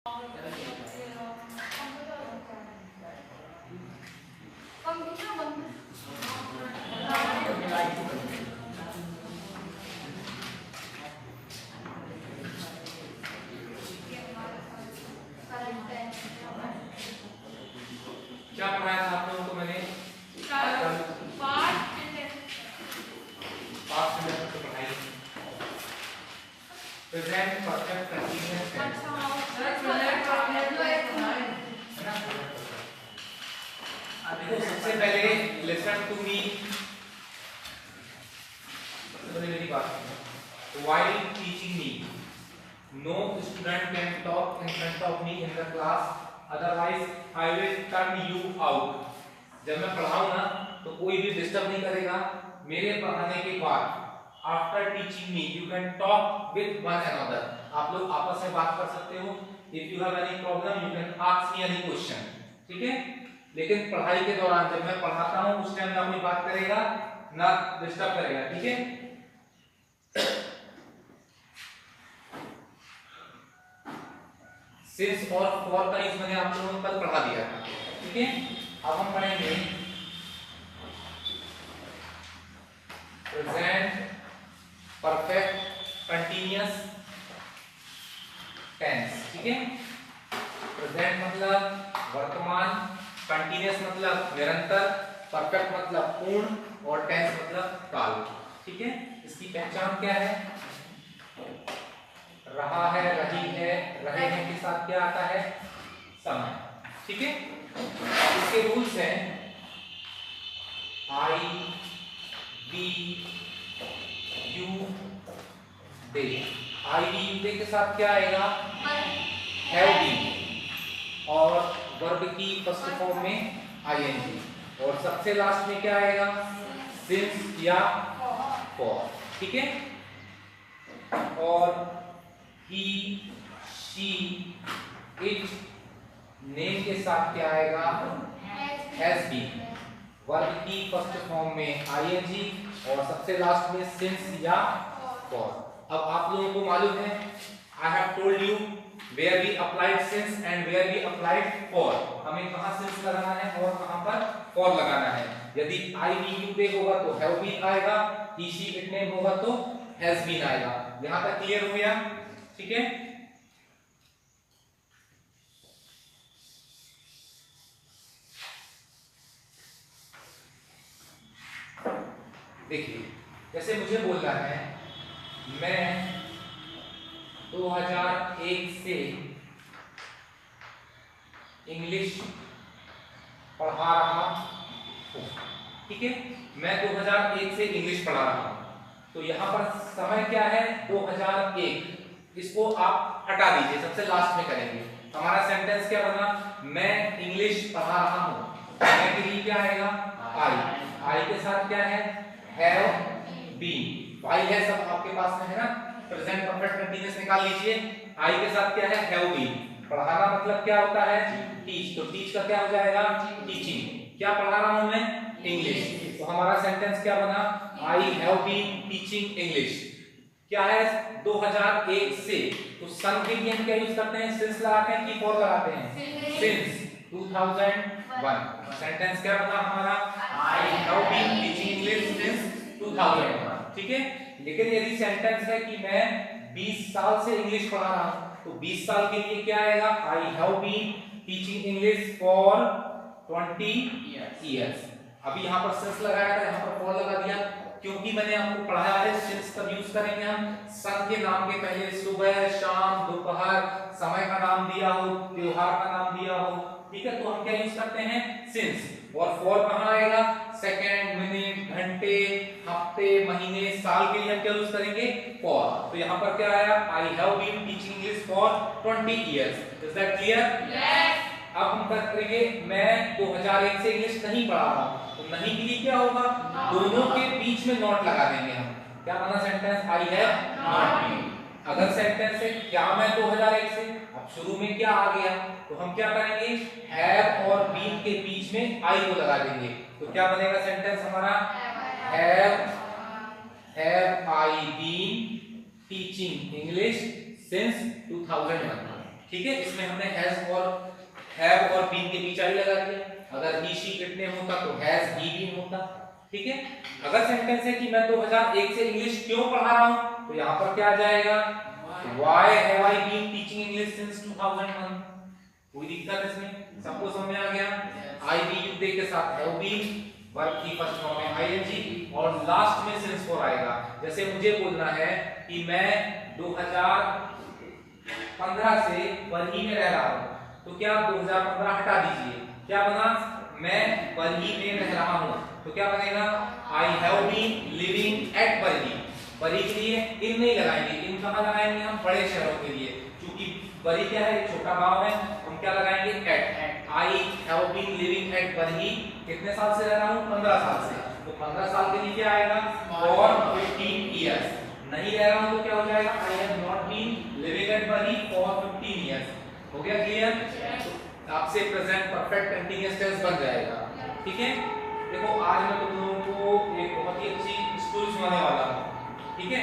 क्या पढ़ाया था आप लोगों को मैंने? Present perfect continuous tense. सबसे पहले लिसन टू मी, मेरी बात सुनो। While teaching me, no student can talk in front of me in the class, otherwise I will turn you out. जब मैं पढ़ाऊं ना तो कोई भी डिस्टर्ब नहीं करेगा। मेरे पढ़ाने के बाद after teaching me you can talk with one another, आप लोग आपस में बात कर सकते हो। If you have any problem you can ask me any question, ठीक है। लेकिन पढ़ाई के दौरान जब मैं पढ़ाता हूं उस टाइम ना कोई बात करेगा ना डिस्टर्ब करेगा, ठीक है। सिंस और फॉर का यूज मैंने आप लोगों को कल पढ़ा दिया था, ठीक है। अब हम पढ़ेंगे प्रेजेंट परफेक्ट कंटीन्यूअस टेंस, ठीक है। प्रेजेंट मतलब वर्तमान, कंटीन्यूअस मतलब निरंतर, परफेक्ट मतलब पूर्ण और टेंस मतलब काल, ठीक है। इसकी पहचान क्या है? रहा है, रही है, रहे हैं के साथ क्या आता है? समय, ठीक है। इसके रूल्स हैं I, we, you, they. I, we, you, they के साथ क्या आएगा? हैव बीन, और वर्ब की फर्स्ट फॉर्म में आईएनजी, और सबसे लास्ट में क्या आएगा? सिंस या फॉर, ठीक है। और ही, शी, इट, नेम के साथ क्या आएगा? हैज बीन, वर्ब की फर्स्ट फॉर्म में आईएनजी और सबसे लास्ट में सिंस या फॉर। अब आप लोगों को मालूम है, I have told you where we applied since and where we applied for, हमें कहां since लगाना है और कहां पर for लगाना है। यदि I, be, you, they होगा तो have been आएगा, he, she, it, name होगा तो has been आएगा। यहां तक क्लियर हो गया, ठीक है। देखिए, जैसे मुझे बोलना है मैं 2001 से इंग्लिश पढ़ा रहा हूं, ठीक है। मैं 2001 से इंग्लिश पढ़ा रहा हूं, तो यहां पर समय क्या है? 2001, इसको आप हटा दीजिए, सबसे लास्ट में करेंगे। हमारा सेंटेंस क्या बना? मैं इंग्लिश पढ़ा रहा हूं। मैं के लिए क्या आएगा? आई, आई के साथ क्या है? हैव बीन, वाई है सब आपके पास में है ना। प्रेजेंट परफेक्ट कंटीन्यूअस निकाल लीजिए। आई के साथ क्या है? Have been. पढ़ाना मतलब क्या होता है? टीच, तो टीच का क्या हो जाएगा? टीचिंग। क्या पढ़ा रहा हूं मैं? इंग्लिश। तो हमारा सेंटेंस क्या बना? I have been teaching English. क्या है? 2001 से, तो सन के लिए हम क्या यूज करते हैं? सिंस लगाते हैं कि फॉर लगाते हैं? सिंस 2001। सेंटेंस क्या बना हमारा? I have been teaching English since 2001, ठीक है। लेकिन यदि सेंटेंस है कि मैं 20 साल से इंग्लिश पढ़ा रहा हूं, तो 20 साल के लिए क्या आएगा? I have been teaching English for 20 years. अभी यहां पर सिंस लगाया था, यहां पर फॉर लगा दिया, क्योंकि मैंने आपको पढ़ाया है सिंस कब यूज करेंगे हम? सन के नाम के पहले सुबह, शाम, दोपहर, समय का नाम दिया हो, त्योहार का नाम दिया हो, ठीक है, तो हम क्या यूज करते हैं? सिंस। और फॉर कहां आएगा? सेकंड, मिनट, घंटे, हफ्ते, महीने, साल के लिए हम क्या यूज करेंगे? फॉर। तो यहां पर क्या आया? I have been teaching English for 20 years. Is that clear? Yes. अब हम बात करेंगे मैं 2001 से इंग्लिश नहीं पढ़ा रहा हूं, तो नहीं के लिए क्या होगा? दोनों के बीच में नॉट लगा देंगे हम। क्या बना sentence? I have not been. अगर सेंटेंस है क्या मैं 2001 से, अब शुरू में क्या आ गया, तो हम क्या करेंगे? हैव और बीन के बीच में आई को लगा देंगे। तो क्या बनेगा सेंटेंस हमारा? Have I been teaching English since 2001, ठीक है, इसमें हमने हैज और हैव और बीन के बीच आई लगा दिया। अगर ही शी इट ने होता तो हैज ही बीन होता। ठीक है, अगर सेंटेंस है कि मैं 2001 से इंग्लिश क्यों पढ़ा रहा हूं, तो यहां पर क्या आ जाएगा, why have I been teaching English since 2001। कोई दिक्कत इसमें, सबको समझ में आ गया। आई बी यू दे के साथ हैव बीन, वर्ब की फर्स्ट फॉर्म में आईएनजी और लास्ट में सिंस फॉर आएगा। जैसे मुझे बोलना है कि मैं 2015 से बरही में रह रहा हूं, तो क्या 2015 हटा दीजिए, क्या बना, मैं बरही में रह रहा हूं, तो क्या बनेगा, I have been living at Barhi. Barhi के लिए इन नहीं लगाएंगे, इन कहां लगाएंगे हम, बड़े शहरों के लिए, क्योंकि बरही क्या है, छोटा गांव है, हम क्या लगाएंगे, at. I have been living at Barhi, कितने साल से रह रहा हूं, 15 साल से, तो 15 साल के लिए क्या आएगा, फॉर 15 इयर्स। नहीं रह रहा हूं तो क्या हो जाएगा, I have not been living at Barhi for 15 years. हो गया क्लियर, तो आपसे प्रेजेंट परफेक्ट कंटीन्यूअस टेंस बन जाएगा। ठीक है, देखो आज मैं तुम लोगों को एक बहुत ही अच्छी स्टोरी सुनाने वाला हूं। ठीक है,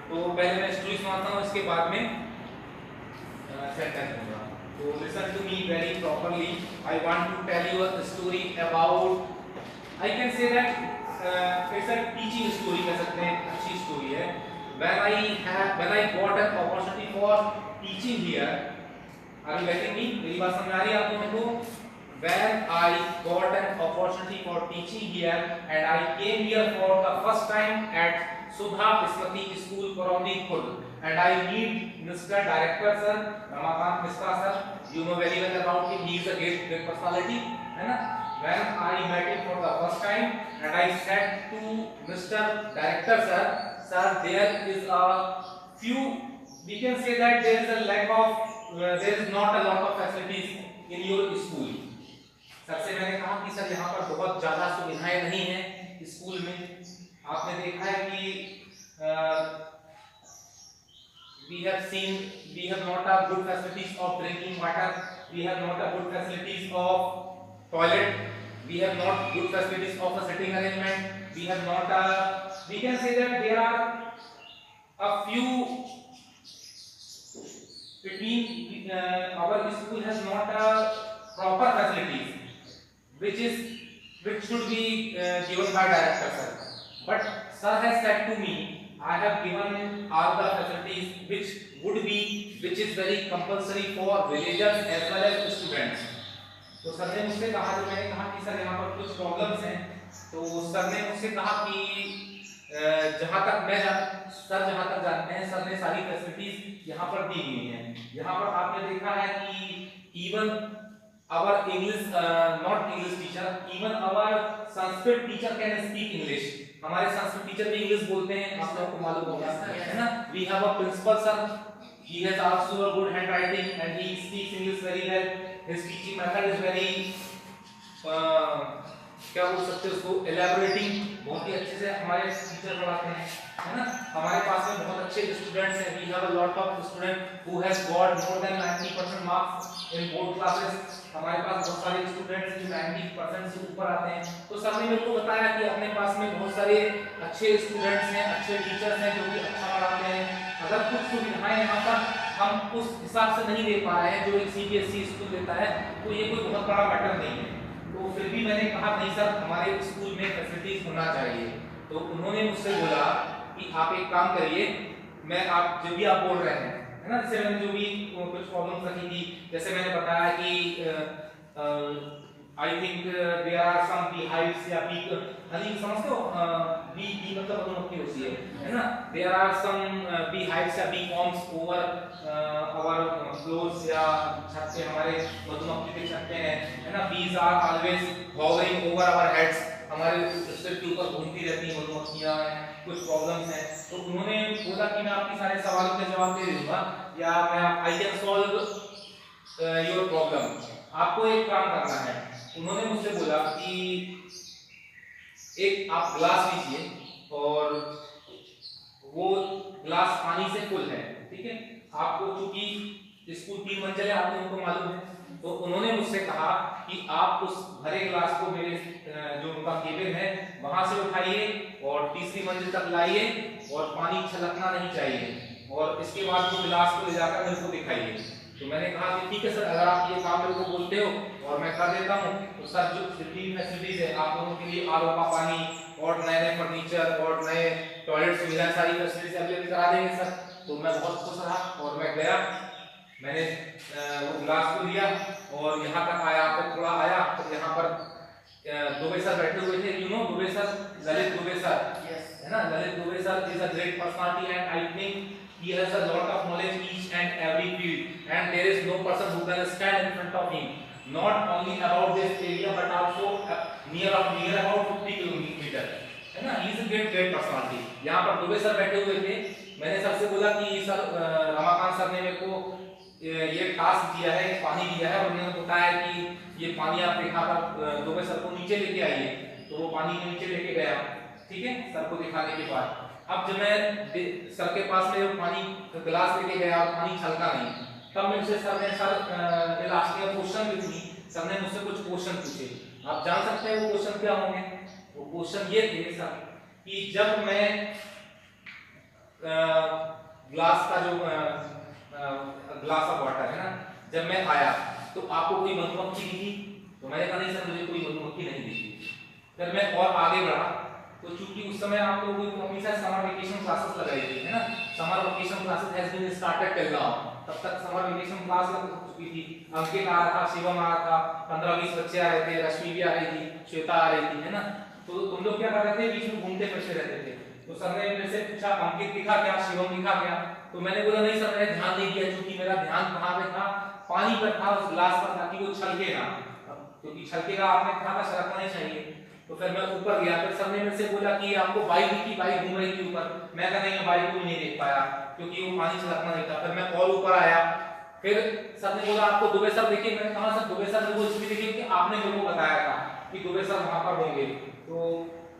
तो पहले मैं स्टोरी सुनाता हूं, इसके बाद में सेंटेंस दूंगा। So listen to me very properly. I want to tell you a story about. I can say that it's a teaching story, कह सकते हैं, अच्छी story है. When I got an opportunity for teaching here, are you getting me? मेरी बात समझ आ रही है आप लोगों को? When I got an opportunity for teaching here and I came here for the first time at Sudha Smriti School, Koromdi Khurd, and I meet Mr. Director Sir Ramakant Mishra Sir. You know very well about him. He is a great personality, है ना? When I met him for the first time and I said to Mr. Director Sir, Sir, there is a few. We can say that there is a lack of, there is not a lot of facilities in your school. Sir से मैंने कहा कि sir यहाँ पर बहुत ज़्यादा सुविधाएं नहीं हैं स्कूल में। आपने देखा है कि we have seen we have not a good facilities of drinking water, we have not a good facilities of toilet, we have not good facilities of a sitting arrangement, we have not a, we can say that there are a few between our school has not a proper facilities which should be given by director sir, but sir has said to me I have given all the facilities which is very compulsory for villagers as well as students. तो sir ने मुझसे कहा, जो मैंने कहा कि sir यहाँ पर कुछ प्रॉब्लम्स हैं, तो सर ने मुझसे कहा कि जहाँ तक जानते हैं सर ने सारी फैसिलिटीज यहाँ पर दी हुई हैं। यहाँ पर आपने देखा है कि even our English not English teacher, even our Sanskrit teacher can speak English. हमारे संस्कृत टीचर भी इंग्लिश बोलते हैं, आप लोगों को मालूम होगा, है ना? We have a principal sir, he has also a good handwriting and he speaks English very well. His teaching method is very क्या बोल सकते हैं उसको, elaborating, बहुत ही अच्छे से हमारे टीचर पढ़ाते हैं, है ना? हमारे पास में बहुत अच्छे स्टूडेंट्स हैं। We have a lot of students who has got more than 90% marks in board classes. हमारे पास बहुत सारे स्टूडेंट्स जो 90% से ऊपर आते हैं। तो सर ने मेरे को बताया कि अपने पास में बहुत सारे अच्छे स्टूडेंट्स हैं, अच्छे टीचर्स हैं जो कि अच्छा पढ़ाते हैं। अगर कुछ सुविधाएं यहाँ पर हम उस हिसाब से नहीं दे पा रहे हैं जो एक सीबीएसई स्कूल देता है, तो ये कोई बहुत बड़ा मैटर नहीं है। तो फिर भी मैंने कहा नहीं सर, हमारे स्कूल में फैसिलिटीज होना चाहिए। तो उन्होंने मुझसे बोला कि आप एक काम करिए, मैं आप जो भी आप बोल रहे हैं, है ना, जैसे मैंने जो भी कुछ प्रॉब्लम्स रखी थी, जैसे मैंने बताया कि I think there are some beehives या बी हनी, समझते हो, बी मतलब मधुमक्खी होती है ना? देयर आर सम बीहाइव्स या bee comes over our floors या छत पे, हमारे मधुमक्खी के छत पे है ना? Bees are always hovering over our heads, हमारे सिर के ऊपर घूमती रहती हैं मधुमक्खियां, कुछ प्रॉब्लम्स हैं। तो उन्होंने बोला कि मैं आपके सारे सवालों के जवाब दे दूंगा या मैं I can solve your problem. आपको एक काम करना है। उन्होंने मुझसे बोला कि एक आप ग्लास लीजिए और वो ग्लास पानी से फुल है, ठीक है? आपको चूंकि स्कूल 3 मंजिल है, आप लोगों को मालूम है, तो उन्होंने मुझसे कहा कि आप उस भरे ग्लास को मेरे जो उनका केबिन है वहां से उठाइए और तीसरी मंजिल तक लाइए और पानी छलकना नहीं चाहिए, और इसके बाद वो गिलास को ले जाकर मेरे को दिखाइए। तो मैंने कहा कि ठीक है सर, अगर आप ये काम मेरे को बोलते हो और मैं कर देता हूँ, तो सर जो जितनी फैसिलिटीज है आप लोगों के लिए, आरओ का पानी और नए नए फर्नीचर और नए टॉयलेट सुविधा, सारी फैसिलिटीज अवेलेबल करा देंगे सर। तो मैं बहुत खुश रहा और मैं गया, मैंने वो गिलास को लिया और यहाँ तक आया, फिर थोड़ा आया, तो यहाँ पर दुबे सर बैठे हुए थे, you know Dubey sir, Lalit Dubey sir, है ना, Lalit Dubey sir is a great personality and I think he has a lot of knowledge each and every field and there is no person who can stand in front of him, not only about this area but also near about 50 kilometer, है ना, he is a great personality। यहाँ पर Dubey sir बैठे हुए थे, मैंने sir से बोला कि सर रमाकांत सर ने मेरे को ये टास्क दिया है, पानी दिया है और उन्होंने बताया कि ये पानी आप दिखाकर दुबे सर को नीचे लेके आइए, तो वो पानी नीचे लेके गया, ठीक है, सर को दिखाने के बाद। अब जब मैं सर के पास में पानी गिलास लेके गया और पानी छलका नहीं, तब मुझसे सर ने लास्ट में क्वेश्चन भी थी, सर ने मुझसे कुछ क्वेश्चन पूछे। आप जान सकते हैं वो क्वेश्चन क्या होंगे? वो क्वेश्चन ये थे सर कि जब मैं ग्लास का जो ग्लास ऑफ वाटर है ना, जब मैं आया तो आपको कोई मधुमक्खी दिखी? तो मैंने कहा नहीं सर, मुझे कोई मधुमक्खी नहीं दिखी। फिर मैं और आगे बढ़ा, तो चूंकि उस समय आप लोगों को हमेशा समर वेकेशन क्लासेस लगाई थी, है ना, summer vacation classes has been started till now, तब तक समर वेकेशन क्लास लग चुकी थी, अंकित आ रहा था, शिवम आ रहा था, 15-20 बच्चे आ रहे थे, रश्मि भी आ रही थी, श्वेता आ रही थी, है ना, तो तुम लोग क्या कर रहे थे, बीच में घूमते फिरते रहते थे। तो सर ने मेरे से पूछा अंकित दिखा क्या, शिवम दिखा क्या? तो मैंने बोला नहीं सर, मैंने ध्यान नहीं दिया, क्योंकि मेरा ध्यान कहाँ पे था, पानी पर था, उस गिलास पर, ताकि वो छलके ना, क्योंकि छलकेगा आपने कहा था छलकना नहीं चाहिए। तो फिर मैं ऊपर गया, फिर सर ने मेरे से बोला कि आपको बाइक दिखी? बाइक घूम रही थी ऊपर। मैं कहा नहीं, बाइक को नहीं देख पाया क्योंकि वो पानी छलकना नहीं था। फिर मैं और ऊपर आया, फिर सर ने बोला आपको दुबे सर दिखे? मैंने कहा सर दुबे सर वो इसलिए दिखे कि आपने मेरे को बताया था कि दुबे सर वहां पर होंगे। तो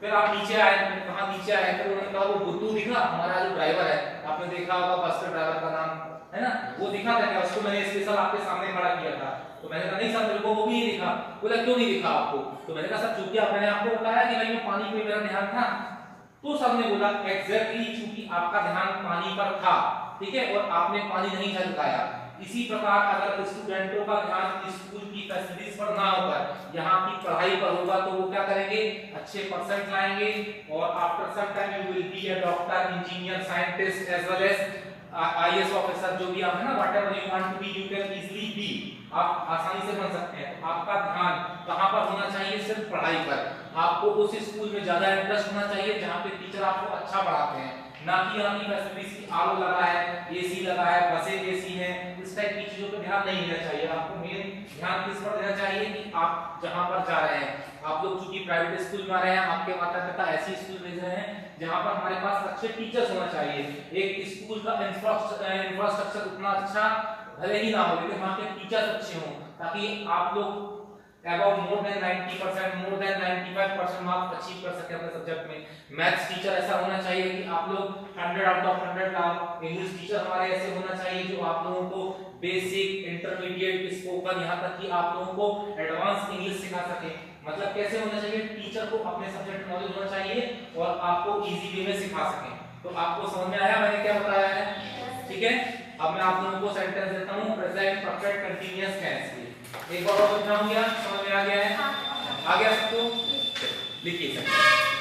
फिर आप नीचे आए, मैंने कहा नीचे आए, फिर उन्होंने कहा वो बुद्धू दिखा, हमारा जो ड्राइवर है, आपने देखा होगा बस के ड्राइवर का नाम है ना, वो दिखा था क्या? उसको मैंने स्पेशल आपके सामने खड़ा किया था। तो मैंने कहा नहीं सर, मेरे को वो भी नहीं दिखा। बोला क्यों नहीं दिखा आपको? तो मैंने कहा सर चूंकि मैंने आपको बताया कि भाई पानी पे मेरा ध्यान था। तो सर ने बोला एग्जैक्टली, चूंकि आपका ध्यान पानी पर था, ठीक है, और आपने पानी नहीं छलकाया। इसी प्रकार अगर स्टूडेंटों का ध्यान स्कूल की फैसिलिटीज पर ना होकर यहाँ की पढ़ाई पर होगा, तो वो क्या करेंगे? अच्छे परसेंट लाएंगे और after some time you will be a doctor, engineer, scientist as well as IAS officer, जो भी आप है ना, whatever you want to be, you can easily be, आप आसानी से बन सकते हैं। तो आपका ध्यान कहां पर होना चाहिए? सिर्फ पढ़ाई पर। आपको उस स्कूल में ज्यादा इंटरेस्ट होना चाहिए जहां पे टीचर आपको अच्छा पढ़ाते हैं, ना कि यहाँ की फैसिलिटीज की आलो लगा है, एसी लगा है, बसें एसी हैं, इस टाइप की चीजों पर ध्यान नहीं देना चाहिए। आपको मेन ध्यान किस पर देना चाहिए कि आप जहां पर जा रहे हैं, आप लोग चूंकि प्राइवेट स्कूल में आ रहे हैं, आपके माता पिता ऐसी स्कूल भेज रहे हैं जहां पर हमारे पास अच्छे टीचर्स होना चाहिए। एक स्कूल का इंफ्रास्ट्रक्चर उतना अच्छा भले ही ना हो, लेकिन वहां के टीचर्स अच्छे हों, ताकि आप लोग about more than 90%, more than 95% marks achieve कर सके अपने सब्जेक्ट में। मैथ्स टीचर ऐसा होना चाहिए कि आप लोग 100 आउट ऑफ 100 लाओ। इंग्लिश टीचर हमारे ऐसे होना चाहिए जो आप लोगों को बेसिक, इंटरमीडिएट, स्पोकन, यहाँ तक कि आप लोगों को एडवांस इंग्लिश सिखा सके। मतलब कैसे होना चाहिए? टीचर को अपने सब्जेक्ट नॉलेज होना चाहिए और आपको इजी वे में सिखा सके। तो आपको समझ में आया मैंने क्या बताया है? ठीक है, अब मैं आप लोगों को सेंटेंस देता हूँ प्रेजेंट परफेक्ट कंटीन्यूअस टेंस के। एक बार और समझाऊंगा, समझ में आ गया है? आ गया सबको? लिखिए सर।